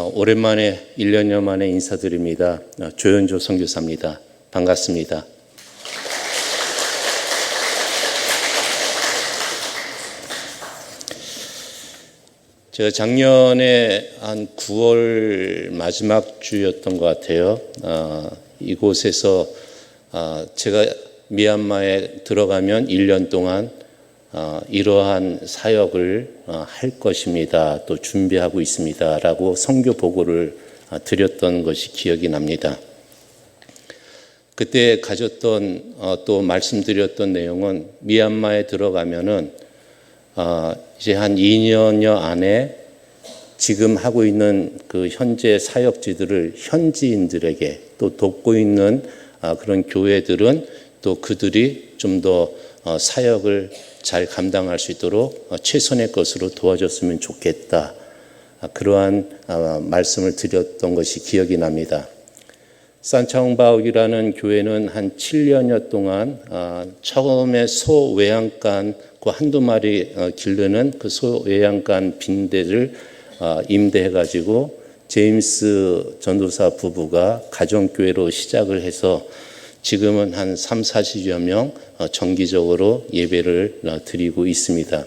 오랜만에 1년여 만에 인사드립니다. 조현조 선교사입니다. 반갑습니다. 제가 작년에 한 9월 마지막 주였던 것 같아요. 이곳에서 제가 미얀마에 들어가면 1년 동안 이러한 사역을 할 것입니다. 또 준비하고 있습니다. 라고 선교 보고를 드렸던 것이 기억이 납니다. 그때 가졌던 또 말씀드렸던 내용은 미얀마에 들어가면은 이제 한 2년여 안에 지금 하고 있는 그 현재 사역지들을 현지인들에게 또 돕고 있는 그런 교회들은 또 그들이 좀 더 사역을 잘 감당할 수 있도록 최선의 것으로 도와줬으면 좋겠다. 그러한 말씀을 드렸던 것이 기억이 납니다. 산차옹바옥이라는 교회는 한 7년여 동안 처음에 소외양간 그 한두 마리 기르는 그 소외양간 빈대를 임대해가지고 제임스 전도사 부부가 가정교회로 시작을 해서 지금은 한 3, 40여 명 정기적으로 예배를 드리고 있습니다.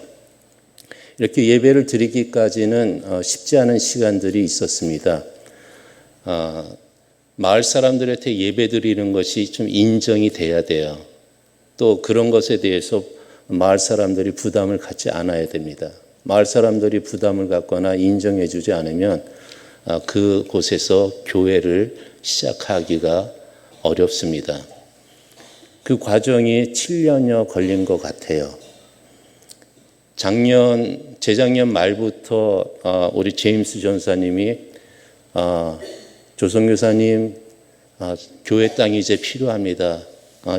이렇게 예배를 드리기까지는 쉽지 않은 시간들이 있었습니다. 마을 사람들한테 예배 드리는 것이 좀 인정이 돼야 돼요. 또 그런 것에 대해서 마을 사람들이 부담을 갖지 않아야 됩니다. 마을 사람들이 부담을 갖거나 인정해 주지 않으면 그곳에서 교회를 시작하기가 어렵습니다. 그 과정이 7년여 걸린 것 같아요. 재작년 말부터 우리 제임스 전사님이 조선교사님 교회 땅이 이제 필요합니다.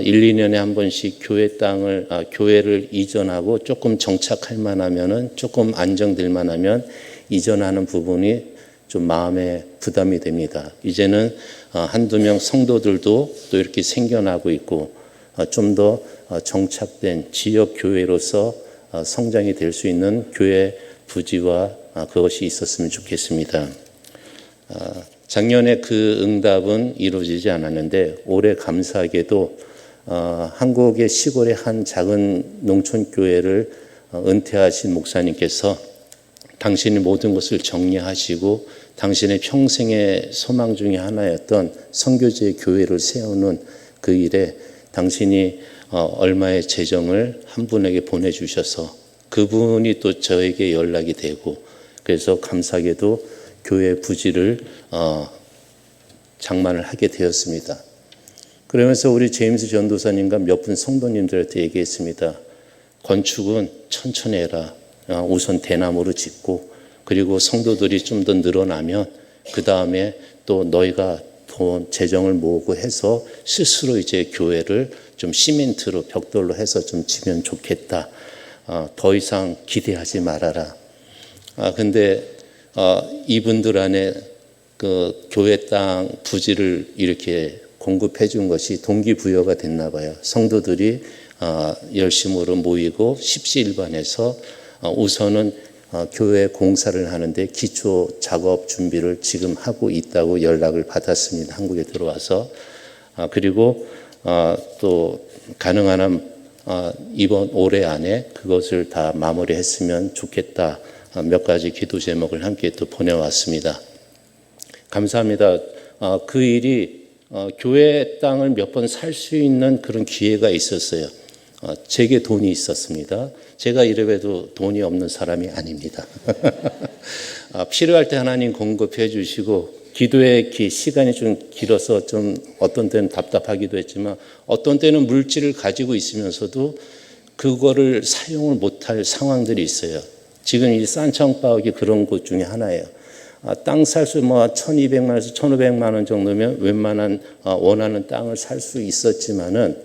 1, 2년에 한 번씩 교회를 이전하고 조금 정착할 만하면은 조금 안정될 만하면 이전하는 부분이 좀 마음에 부담이 됩니다. 이제는 한두 명 성도들도 또 이렇게 생겨나고 있고 좀 더 정착된 지역 교회로서 성장이 될 수 있는 교회 부지와 그것이 있었으면 좋겠습니다. 작년에 그 응답은 이루어지지 않았는데 올해 감사하게도 한국의 시골의 한 작은 농촌교회를 은퇴하신 목사님께서 당신의 모든 것을 정리하시고 당신의 평생의 소망 중에 하나였던 선교지의 교회를 세우는 그 일에 당신이 얼마의 재정을 한 분에게 보내주셔서 그분이 또 저에게 연락이 되고 그래서 감사하게도 교회 부지를 장만을 하게 되었습니다. 그러면서 우리 제임스 전도사님과 몇 분 성도님들한테 얘기했습니다. 건축은 천천히 해라. 우선 대나무로 짓고 그리고 성도들이 좀 더 늘어나면 그 다음에 또 너희가 돈 재정을 모으고 해서 스스로 이제 교회를 좀 시멘트로 벽돌로 해서 좀 지면 좋겠다. 더 이상 기대하지 말아라. 근데 이분들 안에 그 교회 땅 부지를 이렇게 공급해 준 것이 동기부여가 됐나 봐요. 성도들이 열심으로 모이고 십시일반해서 우선은 교회 공사를 하는데 기초 작업 준비를 지금 하고 있다고 연락을 받았습니다. 한국에 들어와서. 그리고 또 가능한 한 이번 올해 안에 그것을 다 마무리했으면 좋겠다. 몇 가지 기도 제목을 함께 또 보내왔습니다. 감사합니다. 그 일이 교회 땅을 몇 번 살 수 있는 그런 기회가 있었어요. 제게 돈이 있었습니다. 제가 이래봬도 돈이 없는 사람이 아닙니다. 필요할 때 하나님 공급해 주시고 기도의 시간이 좀 길어서 좀 어떤 때는 답답하기도 했지만 어떤 때는 물질을 가지고 있으면서도 그거를 사용을 못할 상황들이 있어요. 지금 이 산차옹바옥이 그런 곳 중에 하나예요. 땅 살 수 1,200만 원에서 1,500만 원 정도면 웬만한 원하는 땅을 살 수 있었지만은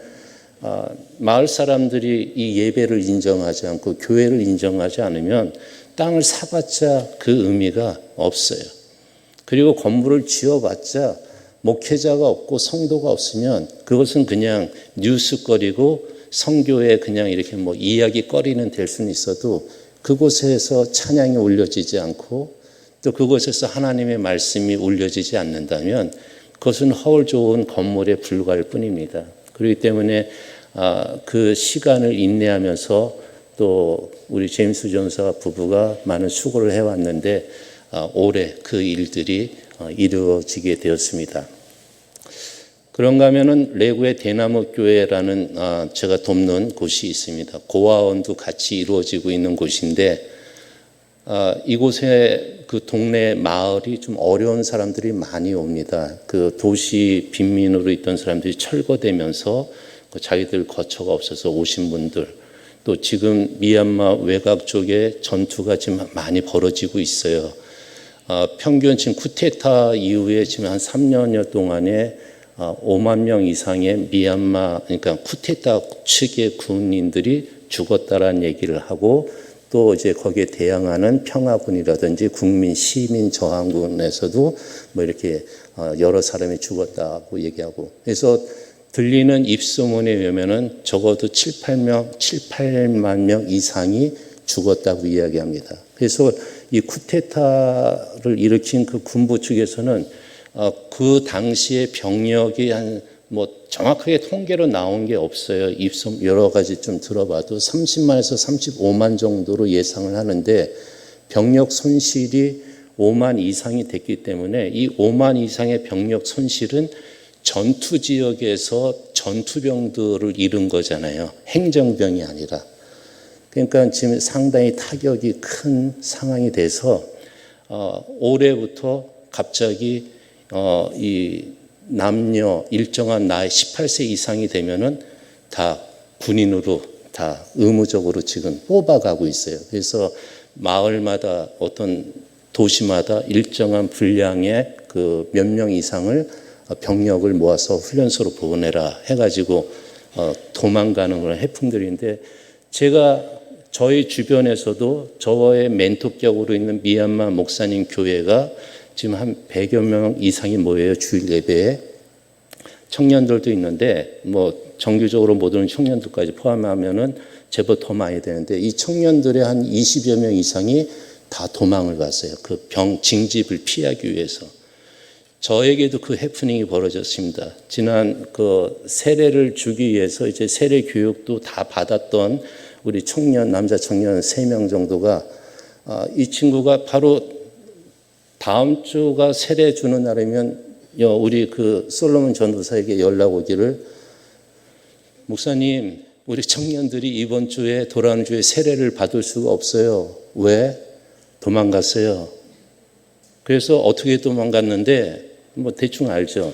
마을 사람들이 이 예배를 인정하지 않고 교회를 인정하지 않으면 땅을 사봤자 그 의미가 없어요. 그리고 건물을 지어봤자 목회자가 없고 성도가 없으면 그것은 그냥 뉴스거리고 성교에 그냥 이렇게 이야기거리는 될 수는 있어도 그곳에서 찬양이 올려지지 않고 또 그곳에서 하나님의 말씀이 울려지지 않는다면 그것은 허울 좋은 건물에 불과할 뿐입니다. 그렇기 때문에 그 시간을 인내하면서 또 우리 제임스 전도사 부부가 많은 수고를 해왔는데 올해 그 일들이 이루어지게 되었습니다. 그런가 하면은 레고의 대나무 교회라는 제가 돕는 곳이 있습니다. 고아원도 같이 이루어지고 있는 곳인데 이곳에 그 동네 마을이 좀 어려운 사람들이 많이 옵니다. 그 도시 빈민으로 있던 사람들이 철거되면서 자기들 거처가 없어서 오신 분들, 또 지금 미얀마 외곽 쪽에 전투가 지금 많이 벌어지고 있어요. 평균 지금 쿠데타 이후에 지금 한 3년여 동안에 5만 명 이상의 미얀마, 그러니까 쿠데타 측의 군인들이 죽었다라는 얘기를 하고, 또 이제 거기에 대항하는 평화군이라든지 국민 시민 저항군에서도 뭐 이렇게 여러 사람이 죽었다고 얘기하고, 그래서 들리는 입소문에 의하면은 적어도 7, 8만 명 이상이 죽었다고 이야기합니다. 그래서 이 쿠데타를 일으킨 그 군부 측에서는 그 당시에 병력이 뭐 정확하게 통계로 나온 게 없어요. 입소 여러 가지 좀 들어봐도 30만에서 35만 정도로 예상을 하는데 병력 손실이 5만 이상이 됐기 때문에 이 5만 이상의 병력 손실은 전투 지역에서 전투병들을 잃은 거잖아요. 행정병이 아니라. 그러니까 지금 상당히 타격이 큰 상황이 돼서 올해부터 갑자기 이 남녀 일정한 나이 18세 이상이 되면은 다 군인으로 다 의무적으로 지금 뽑아가고 있어요. 그래서 마을마다 어떤 도시마다 일정한 분량의 그 몇 명 이상을 병력을 모아서 훈련소로 보내라 해가지고 도망가는 그런 해풍들인데, 제가 저희 주변에서도 저의 멘토격으로 있는 미얀마 목사님 교회가 지금 한 100여 명 이상이 모여요. 주일 예배에. 청년들도 있는데 뭐 정규적으로 못 오는 청년들까지 포함하면은 제법 더 많이 되는데, 이 청년들의 한 20여 명 이상이 다 도망을 갔어요. 그 병 징집을 피하기 위해서. 저에게도 그 해프닝이 벌어졌습니다. 지난 그 세례를 주기 위해서 이제 세례 교육도 다 받았던 우리 청년, 남자 청년 3명 정도가 이 친구가 바로 다음 주가 세례 주는 날이면 우리 그 솔로몬 전도사에게 연락 오기를, 목사님, 우리 청년들이 이번 주에 돌아오는 주에 세례를 받을 수가 없어요. 왜? 도망갔어요. 그래서 어떻게 도망갔는데 뭐 대충 알죠.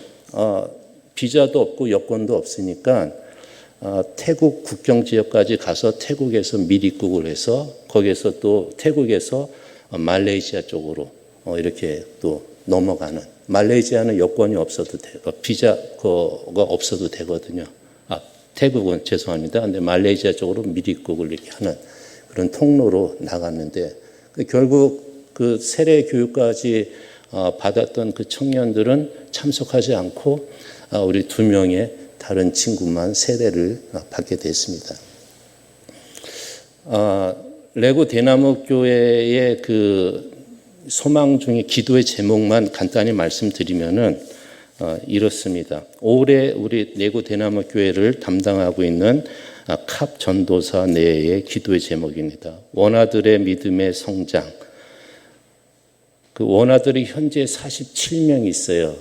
비자도 없고 여권도 없으니까 태국 국경 지역까지 가서 태국에서 밀입국을 해서 거기에서 또 태국에서 말레이시아 쪽으로 이렇게 또 넘어가는, 말레이시아는 여권이 없어도 되고 비자가 없어도 되거든요. 태국은 죄송합니다. 근데 말레이시아 쪽으로 밀입국을 이렇게 하는 그런 통로로 나갔는데, 결국 그 세례 교육까지 받았던 그 청년들은 참석하지 않고 우리 2명의 다른 친구만 세례를 받게 됐습니다. 레고 대나무 교회의 그 소망 중에 기도의 제목만 간단히 말씀드리면은 이렇습니다. 올해 우리 레고 대나무 교회를 담당하고 있는 캅 전도사 내의 기도의 제목입니다. 원아들의 믿음의 성장. 그 원아들이 현재 47명 있어요.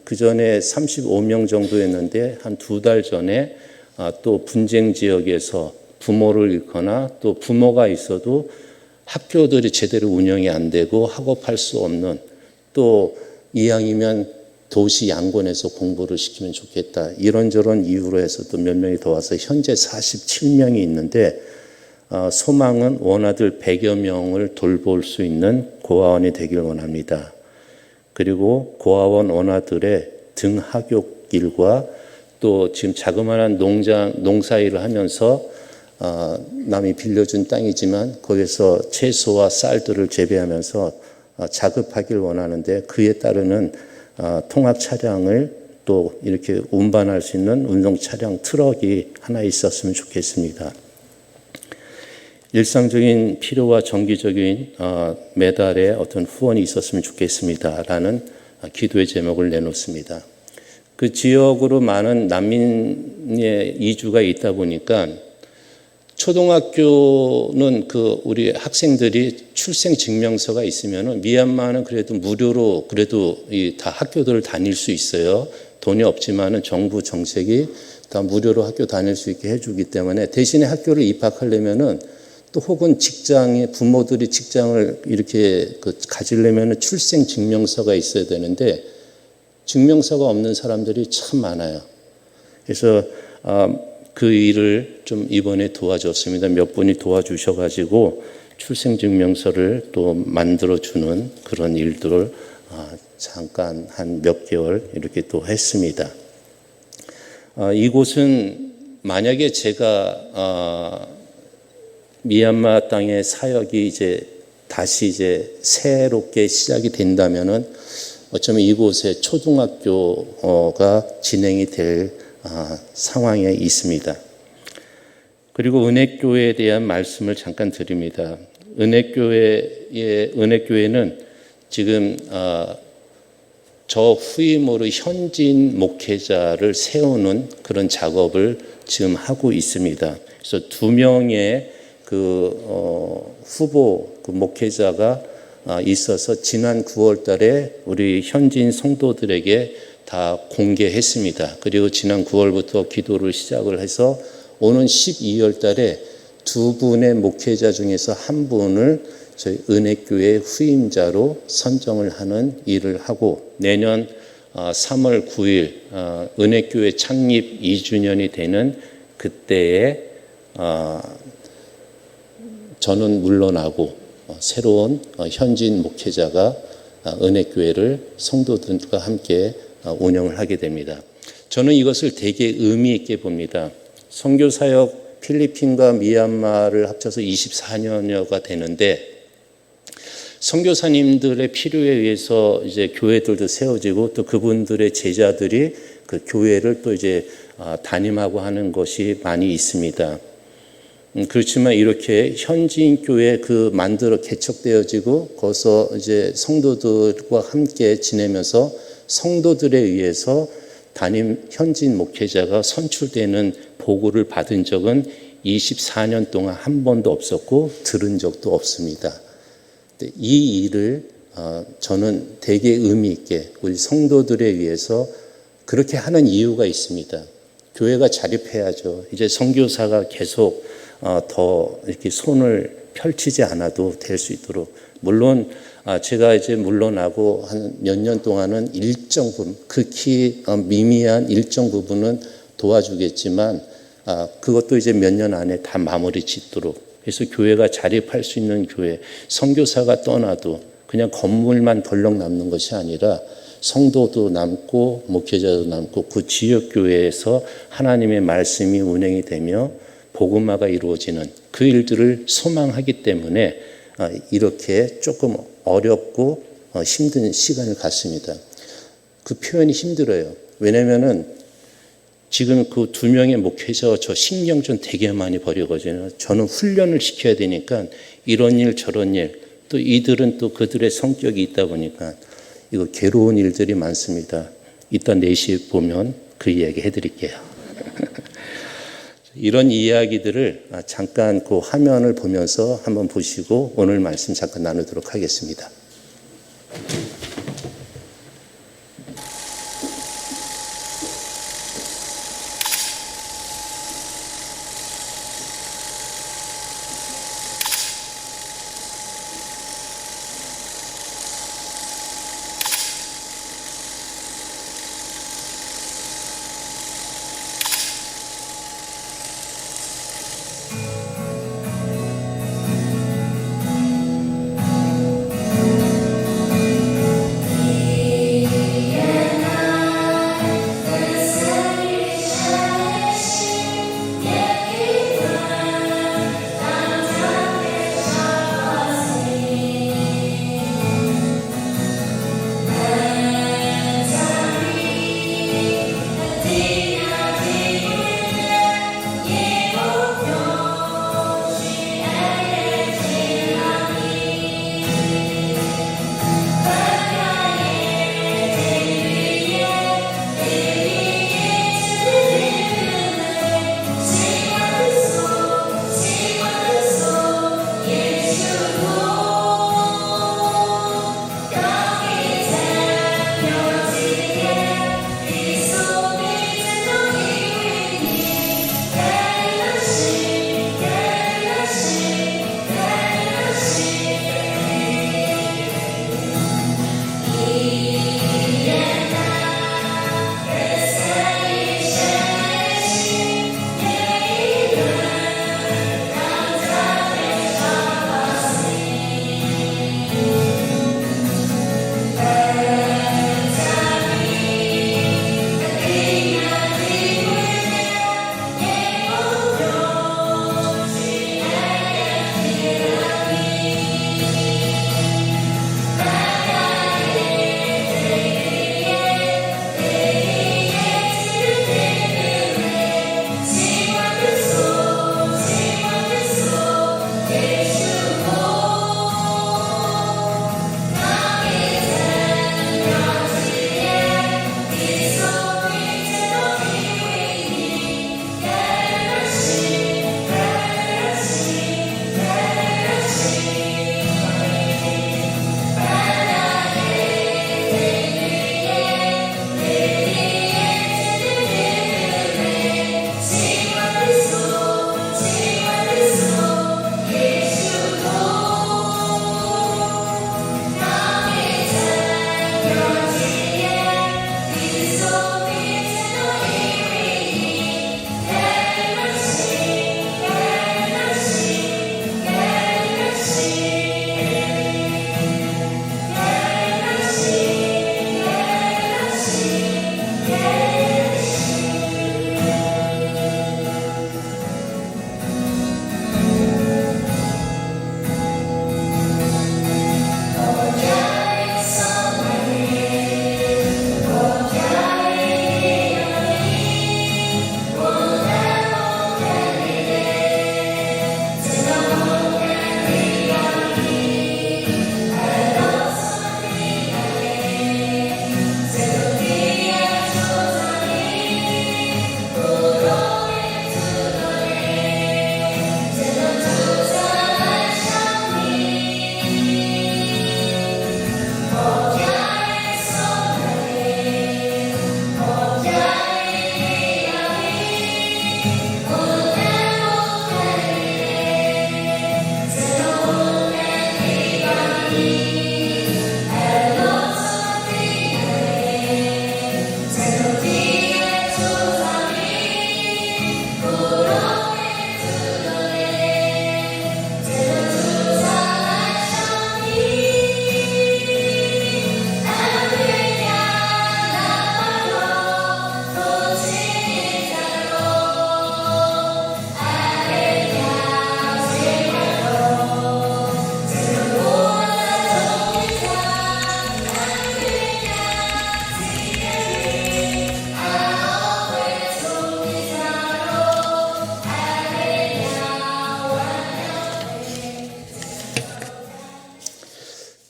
그 전에 35명 정도였는데 한 2달 전에 또 분쟁 지역에서 부모를 잃거나 또 부모가 있어도 학교들이 제대로 운영이 안 되고 학업할 수 없는, 또 이왕이면 도시 양곤에서 공부를 시키면 좋겠다, 이런저런 이유로 해서 또 몇 명이 더 와서 현재 47명이 있는데, 소망은 원아들 100여 명을 돌볼 수 있는 고아원이 되길 원합니다. 그리고 고아원 원아들의 등하굣길과 또 지금 자그마한 농사일을 하면서 남이 빌려준 땅이지만 거기서 채소와 쌀들을 재배하면서 자급하길 원하는데, 그에 따르는 통합 차량을 또 이렇게 운반할 수 있는 운송 차량 트럭이 하나 있었으면 좋겠습니다. 일상적인 필요와 정기적인 매달의 어떤 후원이 있었으면 좋겠습니다라는 기도의 제목을 내놓습니다. 그 지역으로 많은 난민의 이주가 있다 보니까 초등학교는 우리 학생들이 출생 증명서가 있으면은 미얀마는 그래도 무료로 그래도 다 학교들을 다닐 수 있어요. 돈이 없지만은 정부 정책이 다 무료로 학교 다닐 수 있게 해주기 때문에 대신에 학교를 입학하려면은 또 혹은 직장에 부모들이 직장을 이렇게 가지려면은 출생 증명서가 있어야 되는데 증명서가 없는 사람들이 참 많아요. 그래서 그 일을 좀 이번에 도와줬습니다. 몇 분이 도와주셔가지고 출생증명서를 또 만들어주는 그런 일들을 잠깐 한 몇 개월 이렇게 또 했습니다. 이곳은 만약에 제가 미얀마 땅의 사역이 다시 새롭게 시작이 된다면은 어쩌면 이곳에 초등학교가 진행이 될 상황에 있습니다. 그리고 은혜교회에 대한 말씀을 잠깐 드립니다. 은혜교회는 지금 저 후임으로 현지인 목회자를 세우는 그런 작업을 지금 하고 있습니다. 그래서 2명의 후보 목회자가 있어서 지난 9월 달에 우리 현지인 성도들에게 다 공개했습니다. 그리고 지난 9월부터 기도를 시작을 해서 오는 12월 달에 2분의 목회자 중에서 1분을 저희 은혜교회 후임자로 선정을 하는 일을 하고 내년 3월 9일 은혜교회 창립 2주년이 되는 그때에 저는 물러나고 새로운 현지인 목회자가 은혜교회를 성도들과 함께 운영을 하게 됩니다. 저는 이것을 되게 의미 있게 봅니다. 선교사역 필리핀과 미얀마를 합쳐서 24년여가 되는데 선교사님들의 필요에 의해서 교회들도 세워지고 또 그분들의 제자들이 그 교회를 또 담임하고 하는 것이 많이 있습니다. 그렇지만 이렇게 현지인 교회 만들어 개척되어지고 거기서 성도들과 함께 지내면서 성도들에 의해서 담임 현지인 목회자가 선출되는 보고를 받은 적은 24년 동안 한 번도 없었고 들은 적도 없습니다. 이 일을 저는 되게 의미 있게 우리 성도들에 의해서 그렇게 하는 이유가 있습니다. 교회가 자립해야죠. 이제 선교사가 계속 더 이렇게 손을 펼치지 않아도 될 수 있도록 물론 제가 물러나고 한 몇 년 동안은 일정 부분 극히 미미한 일정 부분은 도와주겠지만 그것도 몇 년 안에 다 마무리 짓도록 그래서 교회가 자립할 수 있는 교회 선교사가 떠나도 그냥 건물만 덜렁 남는 것이 아니라 성도도 남고 목회자도 남고 그 지역 교회에서 하나님의 말씀이 운행이 되며 복음화가 이루어지는 그 일들을 소망하기 때문에 이렇게 조금 어렵고 힘든 시간을 갖습니다. 그 표현이 힘들어요. 왜냐하면은 지금 그 2명의 목회자가 저 신경전 되게 많이 벌이거든요. 저는 훈련을 시켜야 되니까 이런 일 저런 일 또 이들은 또 그들의 성격이 있다 보니까 이거 괴로운 일들이 많습니다. 이따 4시에 보면 그 이야기 해드릴게요. 이런 이야기들을 잠깐 그 화면을 보면서 한번 보시고 오늘 말씀 잠깐 나누도록 하겠습니다.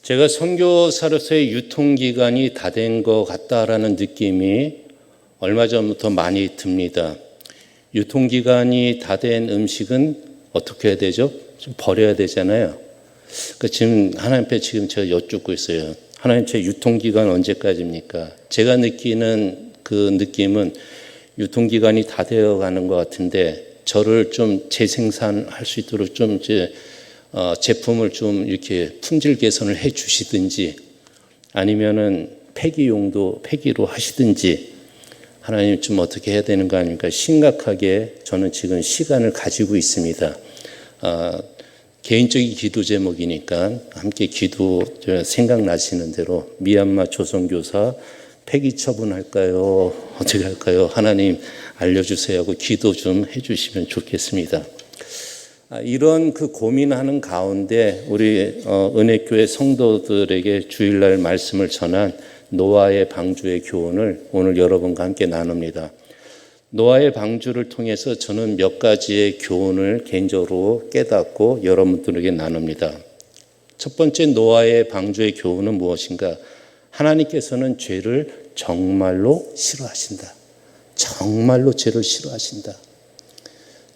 제가 선교사로서의 유통기간이 다 된 것 같다라는 느낌이 얼마 전부터 많이 듭니다. 유통기간이 다 된 음식은 어떻게 해야 되죠? 좀 버려야 되잖아요. 그러니까 지금 하나님께 지금 제가 여쭙고 있어요. 하나님, 제 유통기간 언제까지입니까? 제가 느끼는 그 느낌은 유통기간이 다 되어 가는 것 같은데 저를 좀 재생산할 수 있도록 좀 이제 제품을 좀 이렇게 품질 개선을 해 주시든지 아니면은 폐기로 하시든지 하나님 좀 어떻게 해야 되는 거 아닙니까? 심각하게 저는 지금 시간을 가지고 있습니다. 개인적인 기도 제목이니까 함께 기도 생각나시는 대로 미얀마 조선교사 폐기 처분할까요? 어떻게 할까요? 하나님 알려주세요 하고 기도 좀 해주시면 좋겠습니다. 이런 그 고민하는 가운데 우리 은혜교회 성도들에게 주일날 말씀을 전한 노아의 방주의 교훈을 오늘 여러분과 함께 나눕니다. 노아의 방주를 통해서 저는 몇 가지의 교훈을 개인적으로 깨닫고 여러분들에게 나눕니다. 첫 번째 노아의 방주의 교훈은 무엇인가? 하나님께서는 죄를 정말로 싫어하신다. 정말로 죄를 싫어하신다.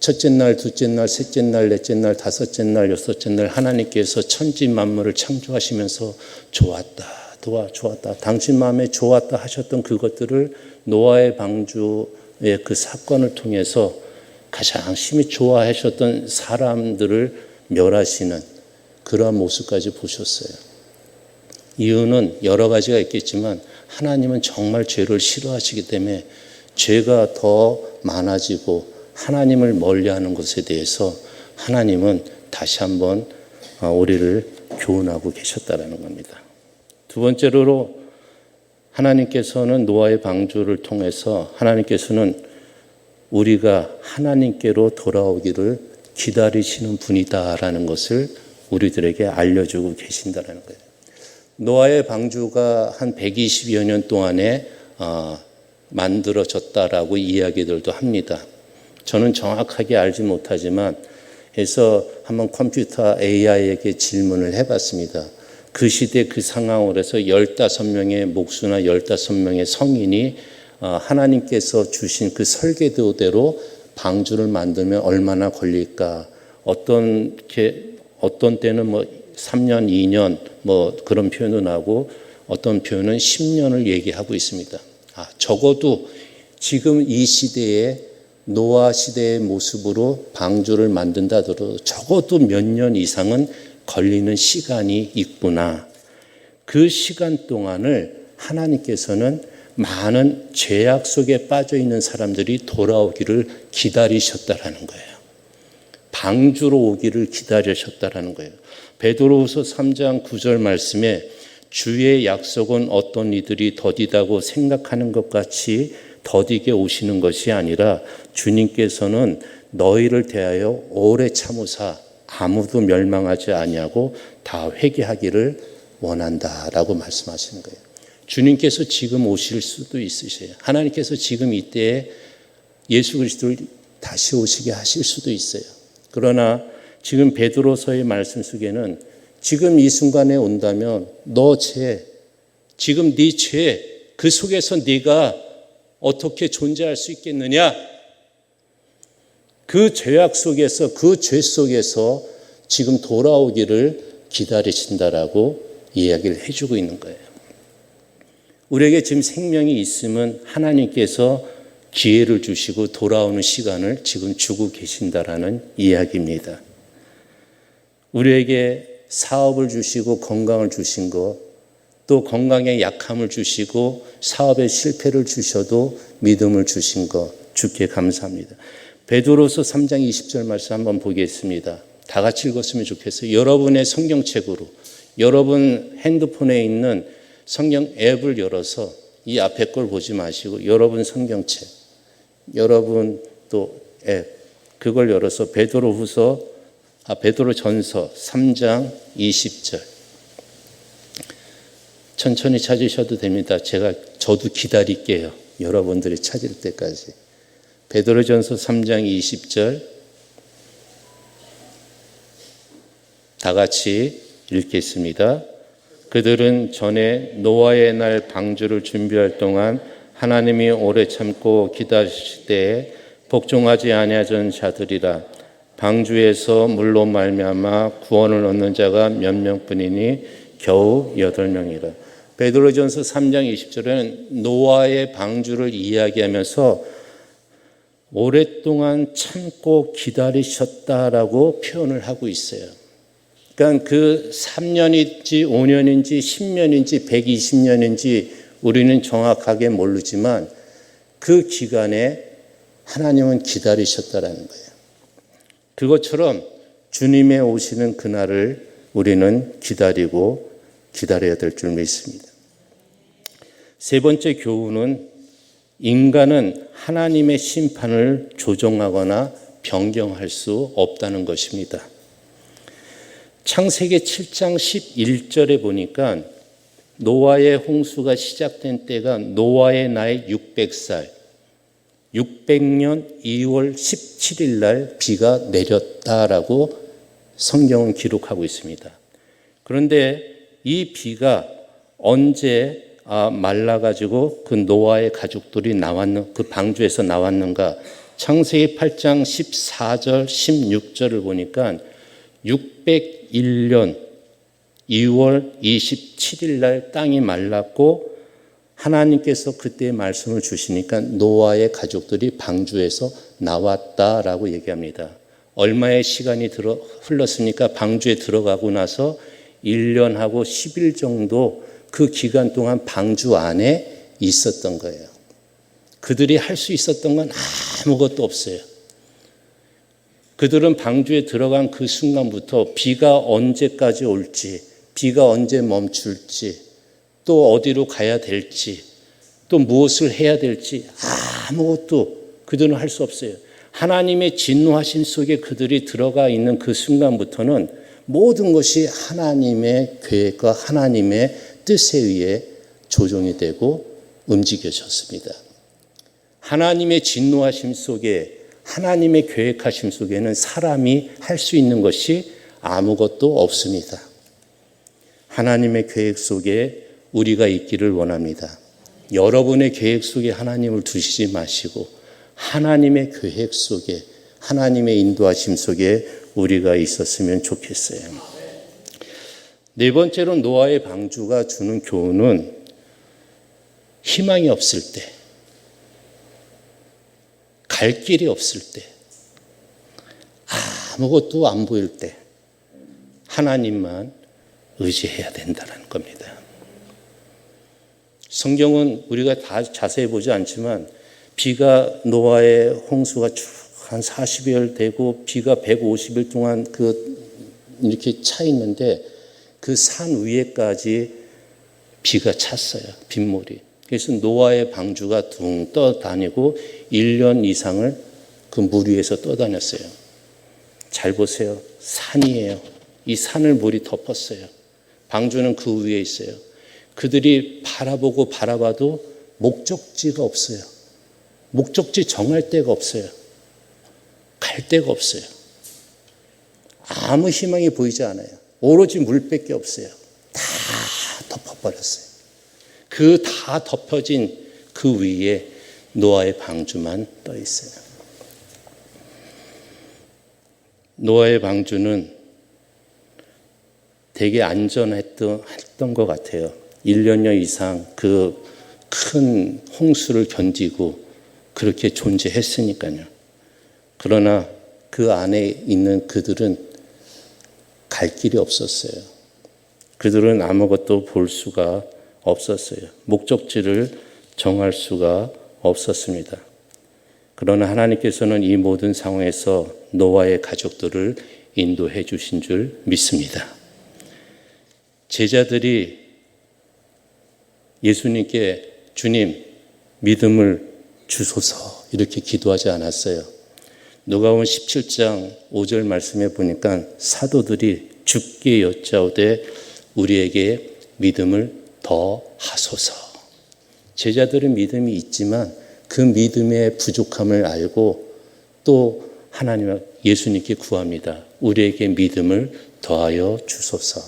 첫째 날, 둘째 날, 셋째 날, 넷째 날, 다섯째 날, 여섯째 날 하나님께서 천지 만물을 창조하시면서 좋았다. 좋았다. 당신 마음에 좋았다 하셨던 그것들을 노아의 방주의 그 사건을 통해서 가장 심히 좋아하셨던 사람들을 멸하시는 그러한 모습까지 보셨어요. 이유는 여러 가지가 있겠지만 하나님은 정말 죄를 싫어하시기 때문에 죄가 더 많아지고 하나님을 멀리하는 것에 대해서 하나님은 다시 한번 우리를 교훈하고 계셨다는 겁니다. 두 번째로 하나님께서는 노아의 방주를 통해서 하나님께서는 우리가 하나님께로 돌아오기를 기다리시는 분이다라는 것을 우리들에게 알려주고 계신다는 거예요. 노아의 방주가 한 120여 년 동안에 만들어졌다라고 이야기들도 합니다. 저는 정확하게 알지 못하지만 해서 한번 컴퓨터 AI에게 질문을 해봤습니다. 그 시대 그 상황으로 해서 15명의 목수나 15명의 성인이 하나님께서 주신 그 설계도대로 방주를 만들면 얼마나 걸릴까? 어떤 때는 뭐 3년, 2년 뭐 그런 표현도 나오고 어떤 표현은 10년을 얘기하고 있습니다. 적어도 지금 이 시대에 노아 시대의 모습으로 방주를 만든다 하더라도 적어도 몇 년 이상은 걸리는 시간이 있구나. 그 시간 동안을 하나님께서는 많은 죄악 속에 빠져 있는 사람들이 돌아오기를 기다리셨다라는 거예요. 방주로 오기를 기다리셨다라는 거예요. 베드로후서 3장 9절 말씀에 주의 약속은 어떤 이들이 더디다고 생각하는 것 같이 더디게 오시는 것이 아니라 주님께서는 너희를 대하여 오래 참으사 아무도 멸망하지 아니하고 다 회개하기를 원한다라고 말씀하시는 거예요. 주님께서 지금 오실 수도 있으세요. 하나님께서 지금 이때에 예수 그리스도를 다시 오시게 하실 수도 있어요. 그러나 지금 베드로서의 말씀 속에는 지금 이 순간에 온다면 너 죄, 지금 네 죄, 그 속에서 네가 어떻게 존재할 수 있겠느냐? 그 죄악 속에서, 그 죄 속에서 지금 돌아오기를 기다리신다라고 이야기를 해주고 있는 거예요. 우리에게 지금 생명이 있으면 하나님께서 기회를 주시고 돌아오는 시간을 지금 주고 계신다라는 이야기입니다. 우리에게 사업을 주시고 건강을 주신 것, 또 건강에 약함을 주시고 사업에 실패를 주셔도 믿음을 주신 것 주께 감사합니다. 베드로서 3장 20절 말씀 한번 보겠습니다. 다 같이 읽었으면 좋겠어요. 여러분의 성경책으로 여러분 핸드폰에 있는 성경 앱을 열어서 이 앞에 걸 보지 마시고 여러분 성경책, 여러분 또 앱 그걸 열어서 베드로전서 3장 20절 천천히 찾으셔도 됩니다. 저도 기다릴게요. 여러분들이 찾을 때까지. 베드로전서 3장 20절 다 같이 읽겠습니다. 그들은 전에 노아의 날 방주를 준비할 동안 하나님이 오래 참고 기다리실 때에 복종하지 아니하던 자들이라. 방주에서 물로 말미암아 구원을 얻는 자가 몇 명뿐이니 겨우 8명이라. 베드로전서 3장 20절에는 노아의 방주를 이야기하면서 오랫동안 참고 기다리셨다라고 표현을 하고 있어요. 그러니까 그 3년인지 5년인지 10년인지 120년인지 우리는 정확하게 모르지만 그 기간에 하나님은 기다리셨다라는 거예요. 그것처럼 주님의 오시는 그날을 우리는 기다려야 될 줄 믿습니다. 세 번째 교훈은 인간은 하나님의 심판을 조정하거나 변경할 수 없다는 것입니다. 창세기 7장 11절에 보니까 노아의 홍수가 시작된 때가 노아의 나이 600살, 600년 2월 17일 날 비가 내렸다라고 성경은 기록하고 있습니다. 그런데 이 비가 언제 말라가지고 그 노아의 가족들이 그 방주에서 나왔는가? 창세기 8장 14절 16절을 보니까 601년 2월 27일 날 땅이 말랐고 하나님께서 그때 말씀을 주시니까 노아의 가족들이 방주에서 나왔다라고 얘기합니다. 얼마의 시간이 흘렀습니까? 방주에 들어가고 나서 1년하고 10일 정도 그 기간 동안 방주 안에 있었던 거예요. 그들이 할 수 있었던 건 아무것도 없어요. 그들은 방주에 들어간 그 순간부터 비가 언제까지 올지, 비가 언제 멈출지, 또 어디로 가야 될지, 또 무엇을 해야 될지 아무것도 그들은 할 수 없어요. 하나님의 진노하심 속에 그들이 들어가 있는 그 순간부터는 모든 것이 하나님의 계획과 하나님의 뜻에 의해 조정이 되고 움직여졌습니다. 하나님의 진노하심 속에, 하나님의 계획하심 속에는 사람이 할 수 있는 것이 아무것도 없습니다. 하나님의 계획 속에 우리가 있기를 원합니다. 여러분의 계획 속에 하나님을 두시지 마시고 하나님의 계획 속에, 하나님의 인도하심 속에 우리가 있었으면 좋겠어요. 네 번째로 노아의 방주가 주는 교훈은 희망이 없을 때, 갈 길이 없을 때, 아무것도 안 보일 때 하나님만 의지해야 된다는 겁니다. 성경은 우리가 다 자세히 보지 않지만 비가 노아의 홍수가 쭉 한 40일 되고 비가 150일 동안 이렇게 차 있는데 그 산 위에까지 비가 찼어요. 빗물이. 그래서 노아의 방주가 둥 떠다니고 1년 이상을 그 물 위에서 떠다녔어요. 잘 보세요. 산이에요. 이 산을 물이 덮었어요. 방주는 그 위에 있어요. 그들이 바라봐도 목적지가 없어요. 목적지 정할 데가 없어요. 갈 데가 없어요. 아무 희망이 보이지 않아요. 오로지 물밖에 없어요. 다 덮어버렸어요. 그 다 덮여진 그 위에 노아의 방주만 떠 있어요. 노아의 방주는 되게 안전했던 것 같아요. 1년여 이상 그 큰 홍수를 견디고 그렇게 존재했으니까요. 그러나 그 안에 있는 그들은 갈 길이 없었어요. 그들은 아무것도 볼 수가 없었어요. 목적지를 정할 수가 없었습니다. 그러나 하나님께서는 이 모든 상황에서 노아의 가족들을 인도해 주신 줄 믿습니다. 제자들이 예수님께 주님 믿음을 주소서 이렇게 기도하지 않았어요. 누가복음 17장 5절 말씀에 보니까 사도들이 주께 여짜오되 우리에게 믿음을 더 하소서. 제자들은 믿음이 있지만 그 믿음의 부족함을 알고 또 하나님 예수님께 구합니다. 우리에게 믿음을 더하여 주소서.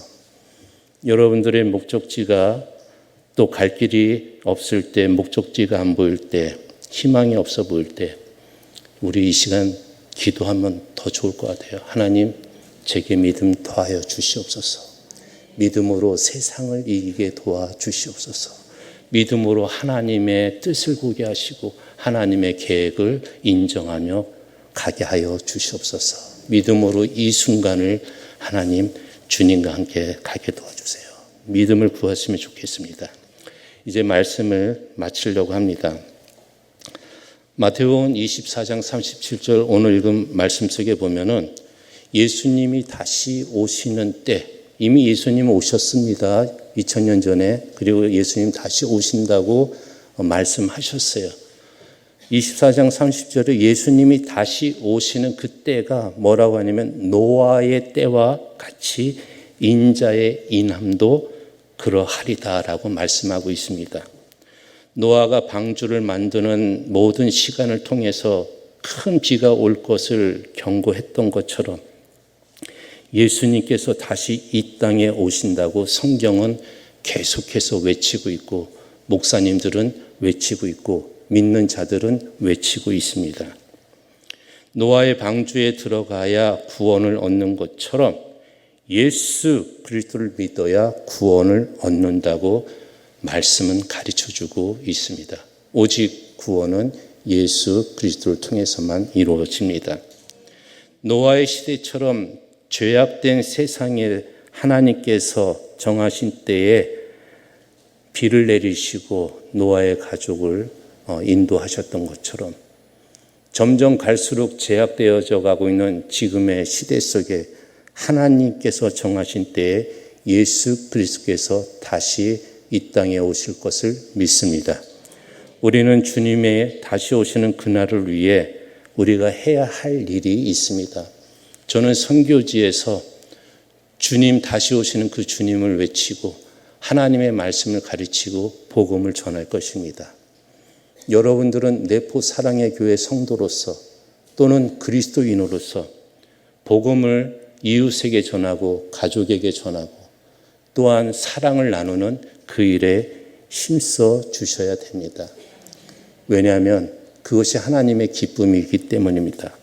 여러분들의 목적지가 또 갈 길이 없을 때, 목적지가 안 보일 때, 희망이 없어 보일 때 우리 이 시간 기도하면 더 좋을 것 같아요. 하나님, 제게 믿음 더하여 주시옵소서. 믿음으로 세상을 이기게 도와주시옵소서. 믿음으로 하나님의 뜻을 보게 하시고 하나님의 계획을 인정하며 가게 하여 주시옵소서. 믿음으로 이 순간을 하나님 주님과 함께 가게 도와주세요. 믿음을 구하시면 좋겠습니다. 이제 말씀을 마치려고 합니다. 마태복음 24장 37절 오늘 읽은 말씀 속에 보면은 예수님이 다시 오시는 때, 이미 예수님 오셨습니다. 2000년 전에. 그리고 예수님 다시 오신다고 말씀하셨어요. 24장 30절에 예수님이 다시 오시는 그때가 뭐라고 하냐면 노아의 때와 같이 인자의 인함도 그러하리다라고 말씀하고 있습니다. 노아가 방주를 만드는 모든 시간을 통해서 큰 비가 올 것을 경고했던 것처럼 예수님께서 다시 이 땅에 오신다고 성경은 계속해서 외치고 있고 목사님들은 외치고 있고 믿는 자들은 외치고 있습니다. 노아의 방주에 들어가야 구원을 얻는 것처럼 예수 그리스도를 믿어야 구원을 얻는다고 말씀은 가르쳐주고 있습니다. 오직 구원은 예수 그리스도를 통해서만 이루어집니다. 노아의 시대처럼 죄악된 세상에 하나님께서 정하신 때에 비를 내리시고 노아의 가족을 인도하셨던 것처럼 점점 갈수록 제약되어져 가고 있는 지금의 시대 속에 하나님께서 정하신 때에 예수 그리스도께서 다시 이 땅에 오실 것을 믿습니다. 우리는 주님의 다시 오시는 그날을 위해 우리가 해야 할 일이 있습니다. 저는 선교지에서 주님 다시 오시는 그 주님을 외치고 하나님의 말씀을 가르치고 복음을 전할 것입니다. 여러분들은 내포 사랑의 교회 성도로서 또는 그리스도인으로서 복음을 이웃에게 전하고 가족에게 전하고 또한 사랑을 나누는 그 일에 힘써 주셔야 됩니다. 왜냐하면 그것이 하나님의 기쁨이기 때문입니다.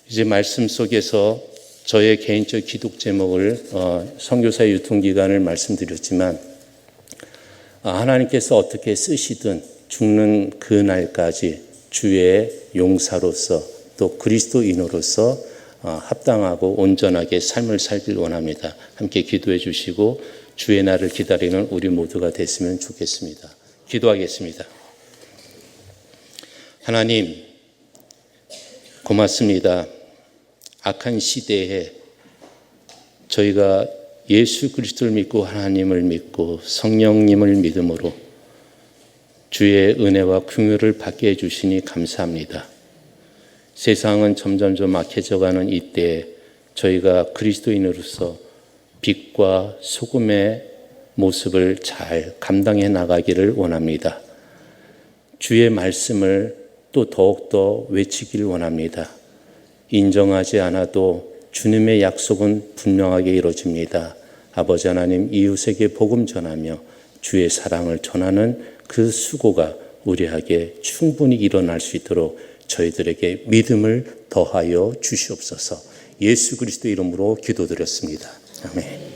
이제 말씀 속에서 저의 개인적 기독 제목을 선교사의 유통기간을 말씀드렸지만 하나님께서 어떻게 쓰시든 죽는 그 날까지 주의 용사로서 또 그리스도인으로서 합당하고 온전하게 삶을 살길 원합니다. 함께 기도해 주시고 주의 날을 기다리는 우리 모두가 됐으면 좋겠습니다. 기도하겠습니다. 하나님, 고맙습니다. 악한 시대에 저희가 예수 그리스도를 믿고 하나님을 믿고 성령님을 믿음으로 주의 은혜와 긍휼을 받게 해주시니 감사합니다. 세상은 점점점 악해져가는 이때에 저희가 그리스도인으로서 빛과 소금의 모습을 잘 감당해 나가기를 원합니다. 주의 말씀을 또 더욱더 외치기를 원합니다. 인정하지 않아도 주님의 약속은 분명하게 이루어집니다. 아버지 하나님, 이웃에게 복음 전하며 주의 사랑을 전하는 그 수고가 우리에게 충분히 일어날 수 있도록 저희들에게 믿음을 더하여 주시옵소서. 예수 그리스도 이름으로 기도드렸습니다. 아멘.